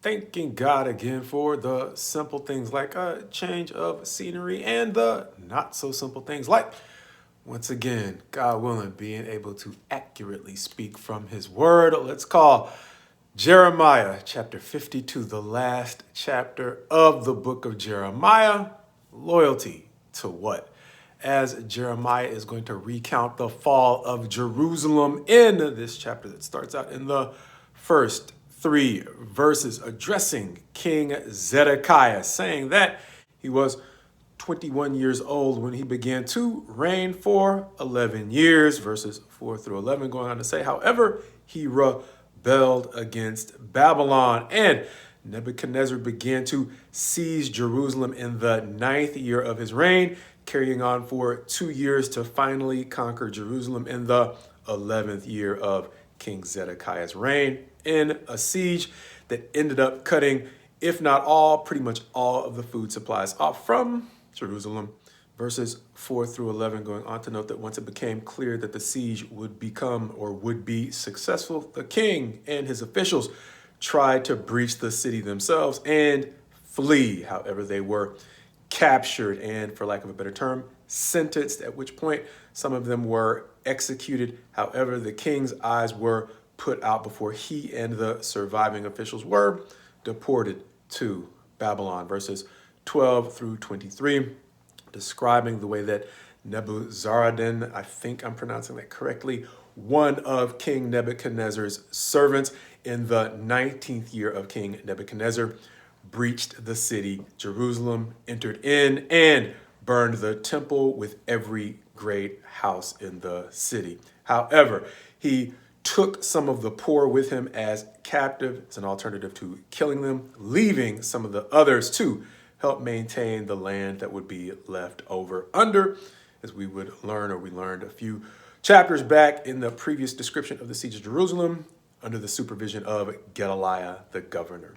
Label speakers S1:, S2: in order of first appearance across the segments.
S1: Thanking God again for the simple things like a change of scenery and the not so simple things like, once again, God willing, being able to accurately speak from his word. Let's call Jeremiah chapter 52, the last chapter of the book of Jeremiah. Loyalty to what? As Jeremiah is going to recount the fall of Jerusalem in this chapter that starts out in the first three verses, addressing King Zedekiah, saying that he was 21 years old when he began to reign for 11 years, verses 4 through 11, going on to say, however, he rebelled against Babylon, and Nebuchadnezzar began to seize Jerusalem in the ninth year of his reign, carrying on for 2 years to finally conquer Jerusalem in the 11th year of King Zedekiah's reign, in a siege that ended up cutting, if not all, pretty much all of the food supplies off from Jerusalem. Verses 4 through 11 going on to note that once it became clear that the siege would become or would be successful, the king and his officials tried to breach the city themselves and flee. However, they were captured and, for lack of a better term, sentenced, at which point some of them were executed. However, the king's eyes were put out before he and the surviving officials were deported to Babylon. Verses 12 through 23, describing the way that Nebuzaradan, I think I'm pronouncing that correctly, one of King Nebuchadnezzar's servants in the 19th year of King Nebuchadnezzar, breached the city, Jerusalem, entered in, and burned the temple with every great house in the city. However, he took some of the poor with him as captive as an alternative to killing them, leaving some of the others to help maintain the land that would be left over under, as we would learn, or we learned a few chapters back in the previous description of the siege of Jerusalem, under the supervision of Gedaliah the governor.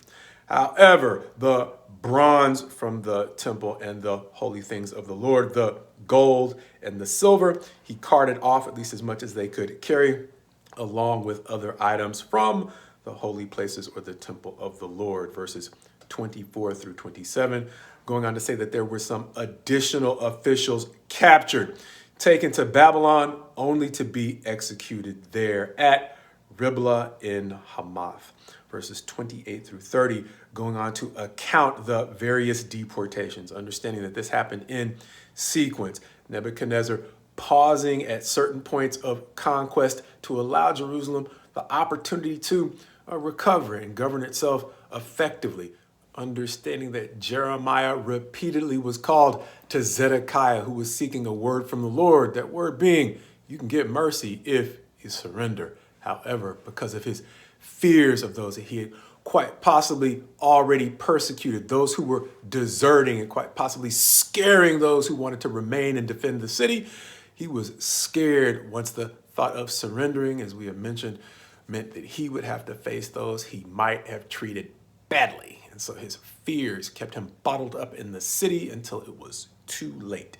S1: However, the bronze from the temple and the holy things of the Lord, the gold and the silver, he carted off at least as much as they could carry, along with other items from the holy places or the temple of the Lord. Verses 24 through 27, going on to say that there were some additional officials captured, taken to Babylon, only to be executed there at Riblah in Hamath. Verses 28 through 30, going on to account the various deportations, understanding that this happened in sequence. Nebuchadnezzar pausing at certain points of conquest to allow Jerusalem the opportunity to recover and govern itself effectively, understanding that Jeremiah repeatedly was called to Zedekiah, who was seeking a word from the Lord, that word being, you can get mercy if you surrender. However, because of his fears of those that he had quite possibly already persecuted, those who were deserting and quite possibly scaring those who wanted to remain and defend the city, he was scared once the thought of surrendering, as we have mentioned, meant that he would have to face those he might have treated badly. And so his fears kept him bottled up in the city until it was too late.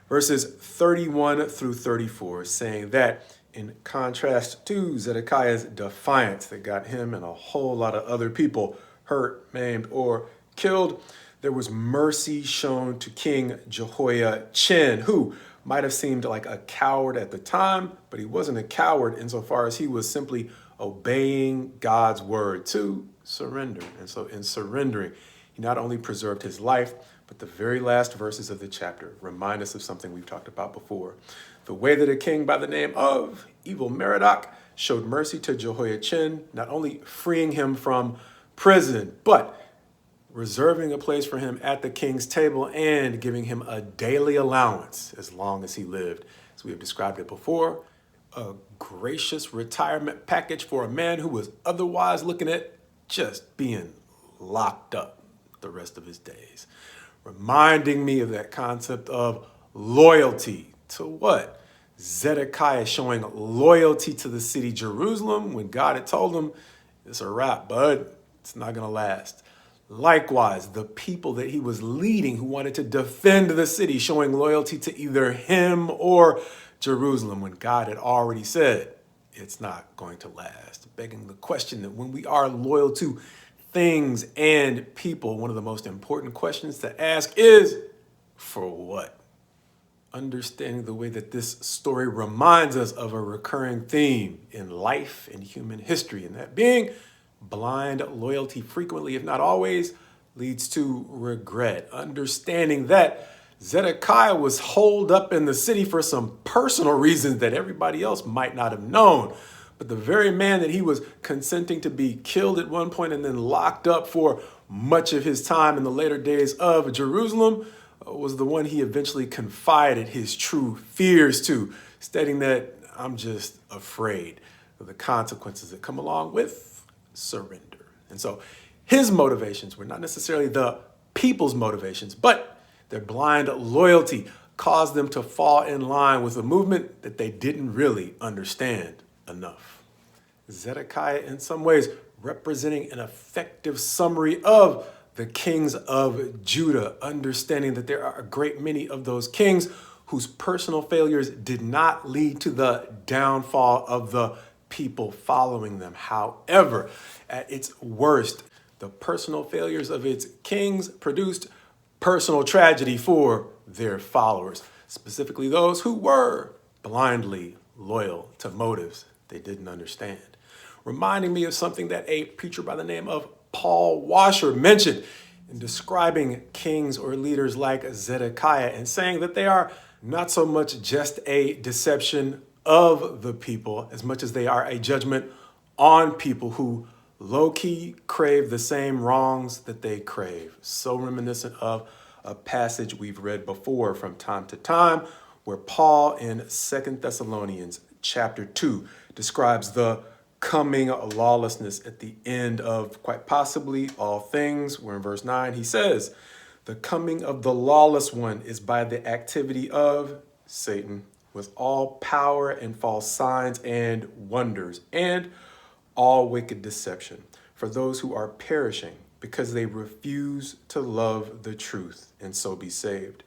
S1: Verses 31 through 34, saying that in contrast to Zedekiah's defiance that got him and a whole lot of other people hurt, maimed, or killed, there was mercy shown to King Jehoiachin, who might have seemed like a coward at the time, but he wasn't a coward insofar as he was simply obeying God's word to surrender. And so in surrendering, he not only preserved his life, but the very last verses of the chapter remind us of something we've talked about before. The way that a king by the name of Evil Merodach showed mercy to Jehoiachin, not only freeing him from prison, but reserving a place for him at the king's table and giving him a daily allowance as long as he lived. As we have described it before, a gracious retirement package for a man who was otherwise looking at just being locked up the rest of his days. Reminding me of that concept of loyalty to what? Zedekiah showing loyalty to the city Jerusalem when God had told him, it's a wrap, bud. It's not going to last. Likewise, the people that he was leading who wanted to defend the city, showing loyalty to either him or Jerusalem when God had already said it's not going to last. Begging the question that when we are loyal to things, and people, one of the most important questions to ask is, for what? Understanding the way that this story reminds us of a recurring theme in life and human history, and that being blind loyalty frequently, if not always, leads to regret. Understanding that Zedekiah was holed up in the city for some personal reasons that everybody else might not have known. But the very man that he was consenting to be killed at one point and then locked up for much of his time in the later days of Jerusalem was the one he eventually confided his true fears to, stating that I'm just afraid of the consequences that come along with surrender. And so his motivations were not necessarily the people's motivations, but their blind loyalty caused them to fall in line with a movement that they didn't really understand enough. Zedekiah, in some ways, representing an effective summary of the kings of Judah, understanding that there are a great many of those kings whose personal failures did not lead to the downfall of the people following them. However, at its worst, the personal failures of its kings produced personal tragedy for their followers, specifically those who were blindly loyal to motives they didn't understand. Reminding me of something that a preacher by the name of Paul Washer mentioned in describing kings or leaders like Zedekiah and saying that they are not so much just a deception of the people as much as they are a judgment on people who low-key crave the same wrongs that they crave. So reminiscent of a passage we've read before from time to time where Paul in 2 Thessalonians chapter 2 describes the coming lawlessness at the end of quite possibly all things. We're in verse 9. He says, the coming of the lawless one is by the activity of Satan with all power and false signs and wonders and all wicked deception for those who are perishing because they refuse to love the truth and so be saved.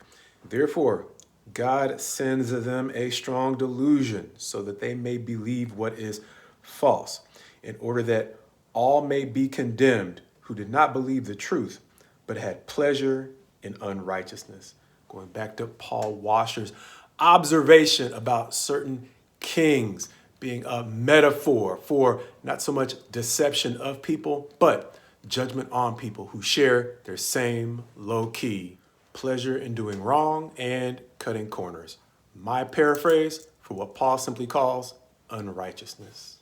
S1: Therefore, God sends them a strong delusion so that they may believe what is false, in order that all may be condemned who did not believe the truth, but had pleasure in unrighteousness. Going back to Paul Washer's observation about certain kings being a metaphor for not so much deception of people, but judgment on people who share their same low-key pleasure in doing wrong and cutting corners. My paraphrase for what Paul simply calls unrighteousness.